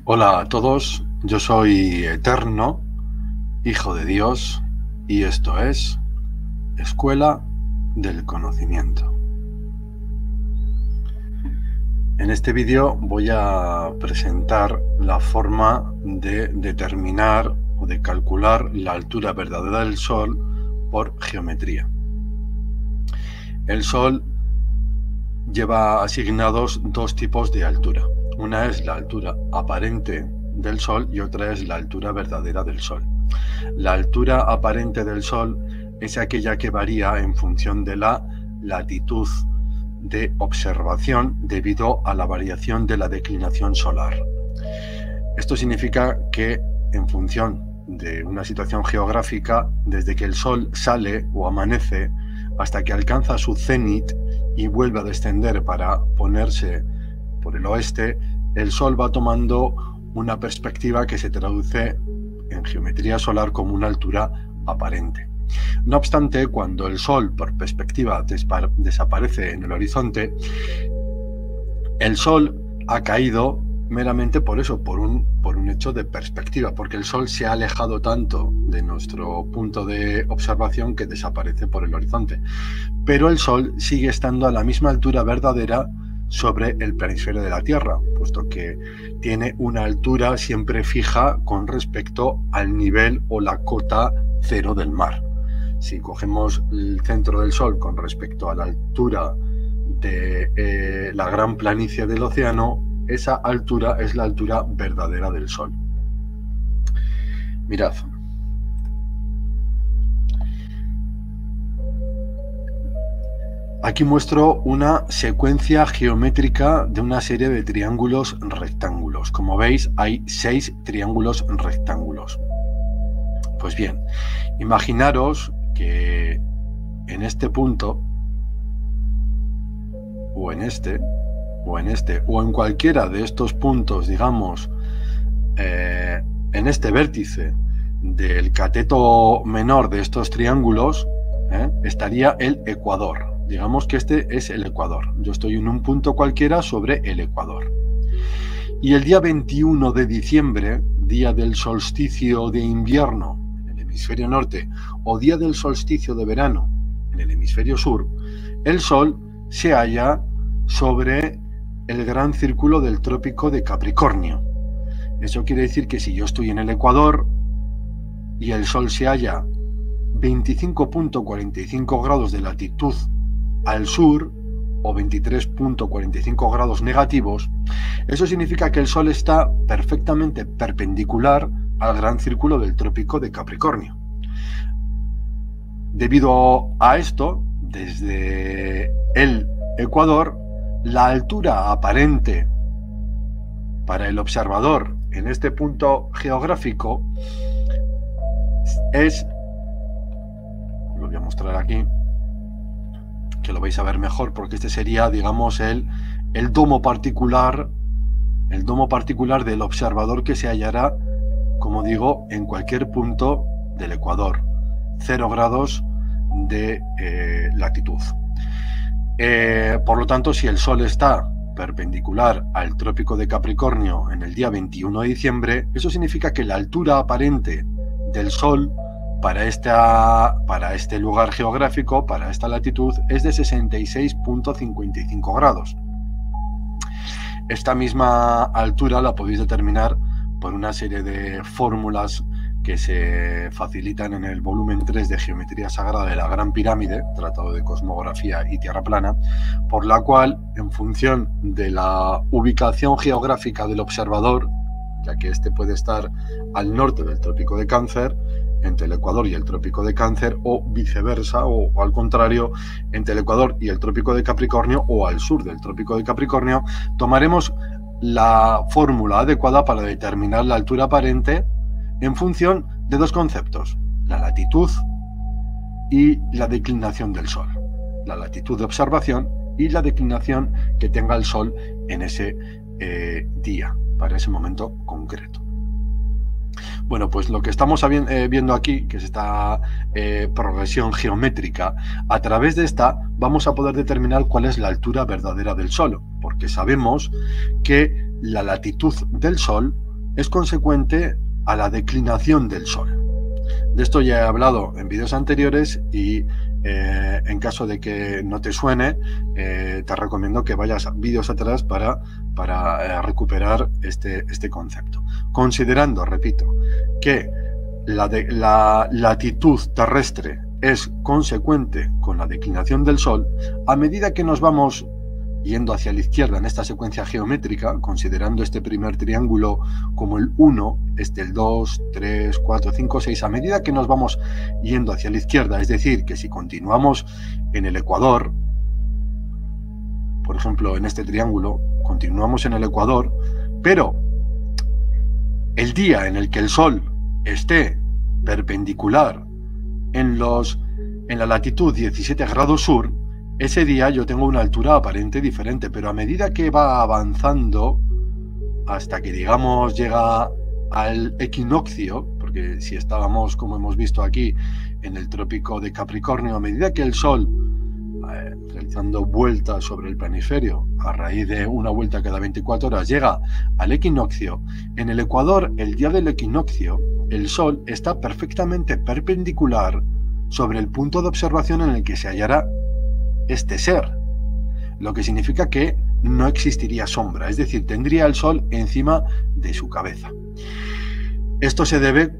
Hola a todos, yo soy Eterno, Hijo de Dios, y esto es Escuela del Conocimiento. En este vídeo voy a presentar la forma de determinar o de calcular la altura verdadera del Sol por geometría. El Sol lleva asignados dos tipos de altura. Una es la altura aparente del Sol y otra es la altura verdadera del Sol. La altura aparente del Sol es aquella que varía en función de la latitud de observación debido a la variación de la declinación solar. Esto significa que en función de una situación geográfica, desde que el Sol sale o amanece hasta que alcanza su cenit y vuelve a descender para ponerse por el oeste, el Sol va tomando una perspectiva que se traduce en geometría solar como una altura aparente. No obstante, cuando el Sol por perspectiva desaparece en el horizonte, el Sol ha caído meramente por eso, por un hecho de perspectiva, porque el Sol se ha alejado tanto de nuestro punto de observación que desaparece por el horizonte. Pero el Sol sigue estando a la misma altura verdadera sobre el planisferio de la Tierra, puesto que tiene una altura siempre fija con respecto al nivel o la cota cero del mar. Si cogemos el centro del Sol con respecto a la altura de la gran planicie del océano, esa altura es la altura verdadera del Sol. Mirad. Aquí muestro una secuencia geométrica de una serie de triángulos rectángulos. Como veis, hay 6 triángulos rectángulos. Pues bien, imaginaros que en este punto, o en este, o en cualquiera de estos puntos, digamos, en este vértice del cateto menor de estos triángulos, estaría el ecuador. Digamos que este es el ecuador. Yo estoy en un punto cualquiera sobre el ecuador. Y el día 21 de diciembre, día del solsticio de invierno en el hemisferio norte, o día del solsticio de verano en el hemisferio sur, el Sol se halla sobre el gran círculo del trópico de Capricornio. Eso quiere decir que si yo estoy en el ecuador y el Sol se halla 25.45 grados de latitud al sur, o 23.45 grados negativos, eso significa que el Sol está perfectamente perpendicular al gran círculo del trópico de Capricornio. Debido a esto, desde el ecuador, la altura aparente para el observador en este punto geográfico es, lo voy a mostrar aquí, que lo vais a ver mejor, porque este sería, digamos, el domo particular del observador que se hallará, como digo, en cualquier punto del ecuador, 0 grados de latitud. Por lo tanto, si el Sol está perpendicular al trópico de Capricornio en el día 21 de diciembre, eso significa que la altura aparente del Sol para este lugar geográfico, para esta latitud, es de 66.55 grados. Esta misma altura la podéis determinar por una serie de fórmulas que se facilitan en el volumen 3 de Geometría Sagrada de la Gran Pirámide, Tratado de Cosmografía y Tierra Plana, por la cual, en función de la ubicación geográfica del observador, ya que este puede estar al norte del Trópico de Cáncer, entre el Ecuador y el Trópico de Cáncer, o viceversa, o al contrario, entre el Ecuador y el Trópico de Capricornio, o al sur del Trópico de Capricornio, tomaremos la fórmula adecuada para determinar la altura aparente en función de dos conceptos: la latitud y la declinación del Sol. La latitud de observación y la declinación que tenga el Sol en ese día, para ese momento concreto. Bueno, pues lo que estamos viendo aquí, que es esta progresión geométrica, a través de esta vamos a poder determinar cuál es la altura verdadera del Sol, porque sabemos que la latitud del Sol es consecuente a la declinación del Sol. De esto ya he hablado en vídeos anteriores y en caso de que no te suene, te recomiendo que vayas a vídeos atrás para recuperar este concepto. Considerando, repito, que la latitud terrestre es consecuente con la declinación del Sol, a medida que nos vamos yendo hacia la izquierda en esta secuencia geométrica, considerando este primer triángulo como el 1, el 2, 3, 4, 5, 6, a medida que nos vamos yendo hacia la izquierda, es decir, que si continuamos en el ecuador, por ejemplo, en este triángulo, continuamos en el ecuador, pero el día en el que el Sol esté perpendicular en la latitud 17 grados sur, ese día yo tengo una altura aparente diferente, pero a medida que va avanzando hasta que, digamos, llega al equinoccio, porque si estábamos, como hemos visto aquí, en el trópico de Capricornio, a medida que el Sol, realizando vueltas sobre el planisferio, a raíz de una vuelta cada 24 horas, llega al equinoccio, en el ecuador, el día del equinoccio, el Sol está perfectamente perpendicular sobre el punto de observación en el que se hallará este ser, lo que significa que no existiría sombra, es decir, tendría el Sol encima de su cabeza. Esto se debe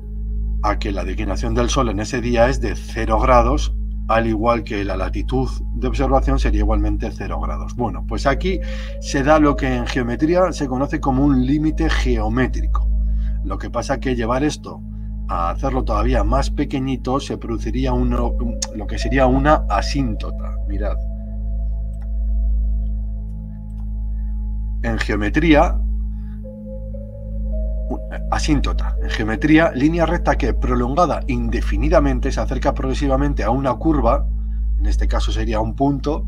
a que la declinación del Sol en ese día es de 0 grados, al igual que la latitud de observación sería igualmente 0 grados. Bueno, pues aquí se da lo que en geometría se conoce como un límite geométrico. Lo que pasa que llevar esto a hacerlo todavía más pequeñito se produciría lo que sería una asíntota. Mirad, en geometría, asíntota, en geometría, línea recta que prolongada indefinidamente se acerca progresivamente a una curva, en este caso sería un punto,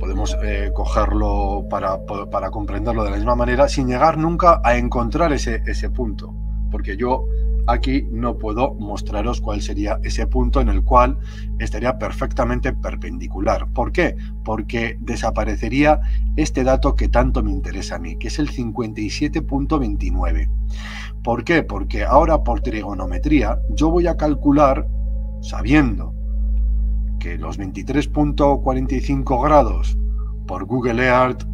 podemos cogerlo para comprenderlo de la misma manera, sin llegar nunca a encontrar ese punto, porque yo aquí no puedo mostraros cuál sería ese punto en el cual estaría perfectamente perpendicular. ¿Por qué? Porque desaparecería este dato que tanto me interesa a mí, que es el 57.29. ¿Por qué? Porque ahora por trigonometría yo voy a calcular, sabiendo que los 23.45 grados por Google Earth,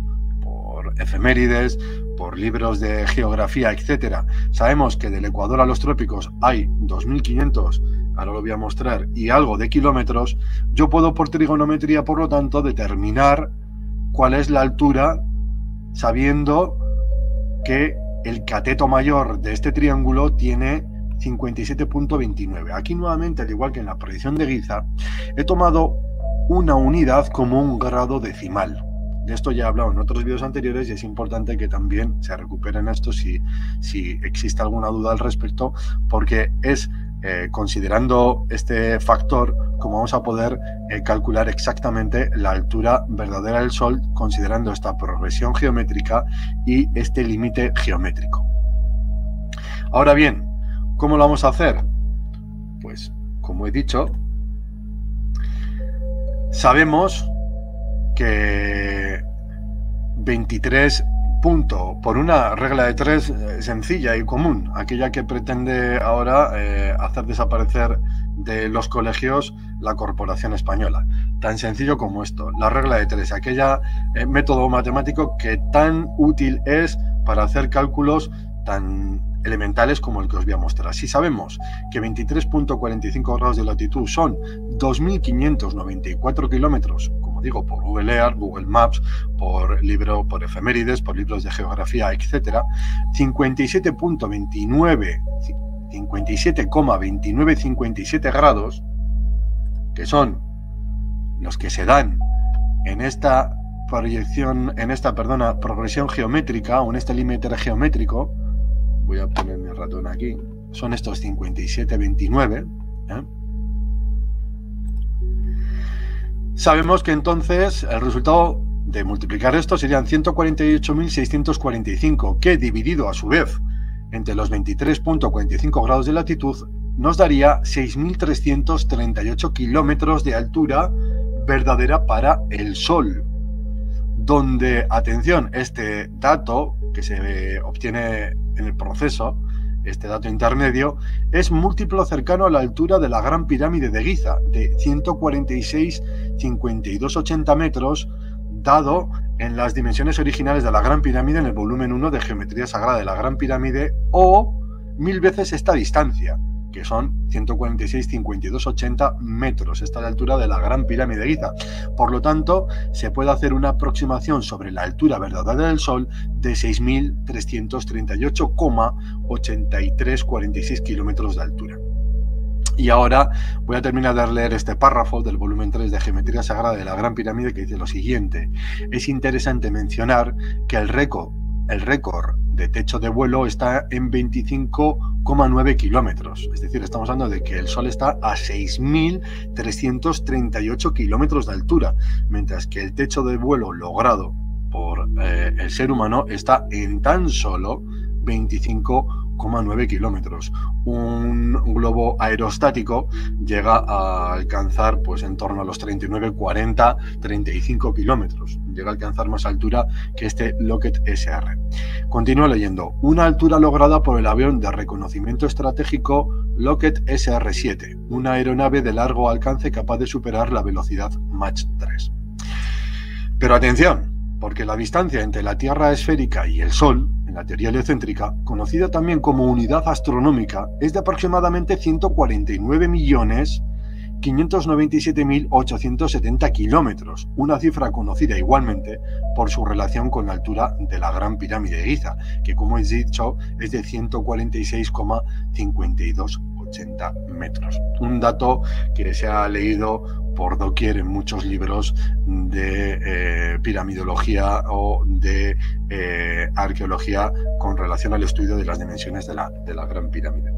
por efemérides, por libros de geografía, etcétera, sabemos que del Ecuador a los trópicos hay 2500, ahora lo voy a mostrar, y algo de kilómetros. Yo puedo por trigonometría, por lo tanto, determinar cuál es la altura, sabiendo que el cateto mayor de este triángulo tiene 57.29. Aquí nuevamente, al igual que en la proyección de Giza, he tomado una unidad como un grado decimal. De esto ya he hablado en otros vídeos anteriores y es importante que también se recuperen esto si existe alguna duda al respecto, porque es considerando este factor como vamos a poder calcular exactamente la altura verdadera del Sol, considerando esta progresión geométrica y este límite geométrico. Ahora bien, ¿cómo lo vamos a hacer? Pues, como he dicho, sabemos que 23 puntos por una regla de 3 sencilla y común, aquella que pretende ahora hacer desaparecer de los colegios la corporación española. Tan sencillo como esto, la regla de 3, aquella método matemático que tan útil es para hacer cálculos tan elementales como el que os voy a mostrar. Si sabemos que 23.45 grados de latitud son 2.594 kilómetros, como digo, por Google Earth, Google Maps, por efemérides, por libros de geografía, etcétera, 57,2957 grados, que son los que se dan en esta progresión geométrica o en este límite geométrico. Voy a poner mi ratón aquí. Son estos 57,29. Sabemos que entonces el resultado de multiplicar esto serían 148.645, que dividido a su vez entre los 23.45 grados de latitud nos daría 6.338 kilómetros de altura verdadera para el Sol. Donde, atención, este dato que se obtiene en el proceso, este dato intermedio, es múltiplo cercano a la altura de la Gran Pirámide de Giza, de 146,5280 metros, dado en las dimensiones originales de la Gran Pirámide en el volumen 1 de Geometría Sagrada de la Gran Pirámide, o 1000 veces esta distancia, que son 146,5280 metros. Esta es la altura de la Gran Pirámide de Giza. Por lo tanto, se puede hacer una aproximación sobre la altura verdadera del Sol de 6.338,8346 kilómetros de altura. Y ahora voy a terminar de leer este párrafo del volumen 3 de Geometría Sagrada de la Gran Pirámide, que dice lo siguiente. Es interesante mencionar que el récord de techo de vuelo está en 25,9 kilómetros. Es decir, estamos hablando de que el Sol está a 6.338 kilómetros de altura, mientras que el techo de vuelo logrado por el ser humano está en tan solo 25,9 kilómetros. Un globo aerostático llega a alcanzar pues en torno a los 39, 40, 35 kilómetros. Llega a alcanzar más altura que este Lockheed SR. Continúo leyendo. Una altura lograda por el avión de reconocimiento estratégico Lockheed SR-7, una aeronave de largo alcance capaz de superar la velocidad Mach 3. Pero atención, porque la distancia entre la Tierra esférica y el Sol, en la teoría heliocéntrica, conocida también como unidad astronómica, es de aproximadamente 149.597.870 kilómetros, una cifra conocida igualmente por su relación con la altura de la Gran Pirámide de Giza, que como he dicho es de 146,5280 metros. Un dato que se ha leído por doquier en muchos libros de piramidología o de arqueología con relación al estudio de las dimensiones de la Gran Pirámide.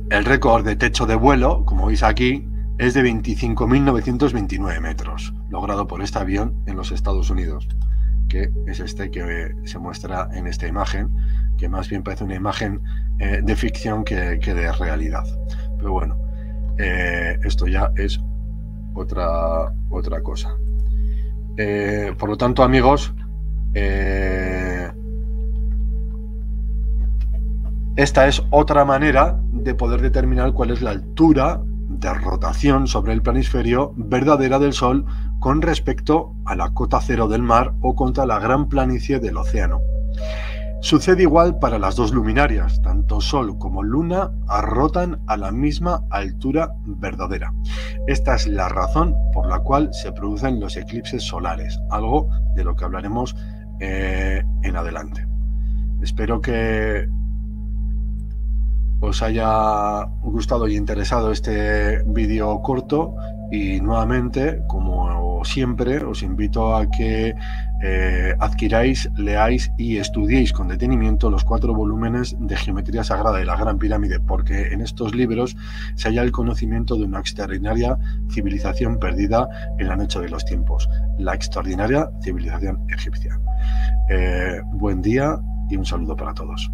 El récord de techo de vuelo, como veis aquí, es de 25.929 metros, logrado por este avión en los Estados Unidos, que es este que se muestra en esta imagen, que más bien parece una imagen de ficción que de realidad. Pero bueno, esto ya es otra cosa. Por lo tanto, amigos, esta es otra manera de poder determinar cuál es la altura de rotación sobre el planisferio verdadera del Sol con respecto a la cota cero del mar o contra la gran planicie del océano. Sucede igual para las dos luminarias, tanto Sol como Luna rotan a la misma altura verdadera. Esta es la razón por la cual se producen los eclipses solares, algo de lo que hablaremos en adelante. Espero que os haya gustado y interesado este vídeo corto, y nuevamente, como siempre, os invito a que adquiráis, leáis y estudiéis con detenimiento los 4 volúmenes de Geometría Sagrada de la Gran Pirámide, porque en estos libros se halla el conocimiento de una extraordinaria civilización perdida en la noche de los tiempos, la extraordinaria civilización egipcia. Buen día y un saludo para todos.